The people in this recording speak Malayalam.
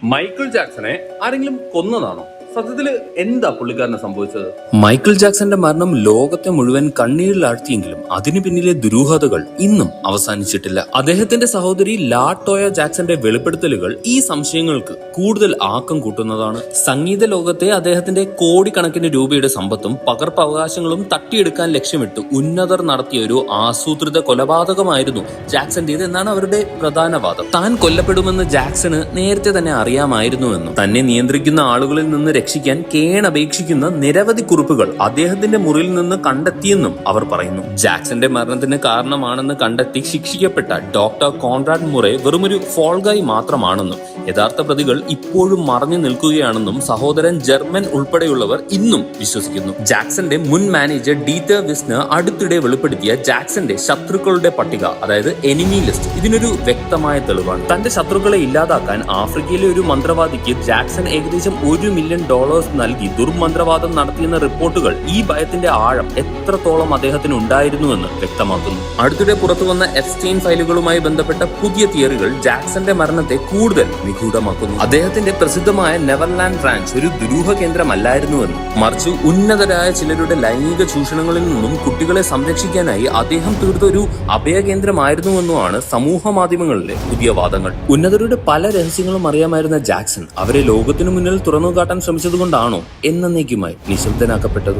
മൈക്കിൾ ജാക്സനെ ആരെങ്കിലും കൊന്നതാണോ? സത്യത്തില് എന്താ പുള്ളിക്കാരന് സംഭവിച്ചത്? മൈക്കിൾ ജാക്സന്റെ മരണം ലോകത്തെ മുഴുവൻ കണ്ണീരിലാഴ്ത്തിയെങ്കിലും അതിനു പിന്നിലെ ദുരൂഹതകൾ ഇന്നും അവസാനിച്ചിട്ടില്ല. അദ്ദേഹത്തിന്റെ സഹോദരി ലാടോയ ജാക്സന്റെ വെളിപ്പെടുത്തലുകൾ ഈ സംശയങ്ങൾക്ക് കൂടുതൽ ആക്കം കൂട്ടുന്നതാണ്. സംഗീത ലോകത്തെ അദ്ദേഹത്തിന്റെ കോടിക്കണക്കിന് രൂപയുടെ സമ്പത്തും പകർപ്പവകാശങ്ങളും തട്ടിയെടുക്കാൻ ലക്ഷ്യമിട്ട് ഉന്നതർ നടത്തിയ ഒരു ആസൂത്രിത കൊലപാതകമായിരുന്നു ജാക്സന്റേത് എന്നാണ് അവരുടെ പ്രധാന വാദം. താൻ കൊല്ലപ്പെടുമെന്ന് ജാക്സന് നേരത്തെ തന്നെ അറിയാമായിരുന്നുവെന്നും തന്നെ നിയന്ത്രിക്കുന്ന ആളുകളിൽ നിന്ന് രക്ഷിക്കാൻ കേണപേക്ഷിക്കുന്ന നിരവധി കുറിപ്പുകൾ അദ്ദേഹത്തിന്റെ മുറിയിൽ നിന്ന് കണ്ടെത്തിയെന്നും അവർ പറയുന്നു. ജാക്സന്റെ മരണത്തിന് കാരണമാണെന്ന് കണ്ടെത്തി ശിക്ഷിക്കപ്പെട്ട ഡോക്ടർ കോൺറാഡ് മുറെ വെറുമൊരു ഫോൾഗായി മാത്രമാണെന്നും യഥാർത്ഥ പ്രതികൾ ഇപ്പോഴും മറഞ്ഞു നിൽക്കുകയാണെന്നും സഹോദരൻ ജർമ്മൻ ഉൾപ്പെടെയുള്ളവർ ഇന്നും വിശ്വസിക്കുന്നു. ജാക്സന്റെ മുൻ മാനേജർ ഡീറ്റർ വിസ്നർ അടുത്തിടെ വെളിപ്പെടുത്തിയ ജാക്സന്റെ ശത്രുക്കളുടെ പട്ടിക, അതായത് എനിമി ലിസ്റ്റ്, ഇതിനൊരു വ്യക്തമായ തെളിവാണ്. തന്റെ ശത്രുക്കളെ ഇല്ലാതാക്കാൻ ആഫ്രിക്കയിലെ ഒരു മന്ത്രവാദിക്ക് ജാക്സൺ ഏകദേശം $1 മില്യൺ നൽകി ദുർമന്ത്രവാദം നടത്തിയെന്ന റിപ്പോർട്ടുകൾ ഈ ഭയത്തിന്റെ ആഴം എത്രത്തോളം അദ്ദേഹത്തിന് ഉണ്ടായിരുന്നുവെന്ന് വ്യക്തമാക്കുന്നു. അടുത്തിടെ പുറത്തുവന്ന എപ്സ്റ്റൈൻ ഫയലുകളുമായി ബന്ധപ്പെട്ട പുതിയ തിയറികൾ ജാക്സന്റെ മരണത്തെ കൂടുതൽ നിഗൂഢമാക്കുന്നു. അദ്ദേഹത്തിന്റെ പ്രസിദ്ധമായ നെവർലാൻഡ് റാഞ്ച് ഒരു ദുരൂഹ കേന്ദ്രമല്ലായിരുന്നുവെന്നും മറിച്ച് ഉന്നതരായ ചിലരുടെ ലൈംഗിക ചൂഷണങ്ങളിൽ നിന്നും കുട്ടികളെ സംരക്ഷിക്കാനായി അദ്ദേഹം തീർത്ത ഒരു അഭയകേന്ദ്രമായിരുന്നുവെന്നുമാണ് സമൂഹ മാധ്യമങ്ങളിലെ പുതിയ വാദങ്ങൾ. ഉന്നതരുടെ പല രഹസ്യങ്ങളും അറിയാമായിരുന്ന ജാക്സൺ അവരെ ലോകത്തിനു മുന്നിൽ തുറന്നുകാട്ടാൻ ശ്രമിച്ചതുകൊണ്ടാണോ എന്നേക്കുമായി നിശബ്ദനാക്കപ്പെട്ടത്?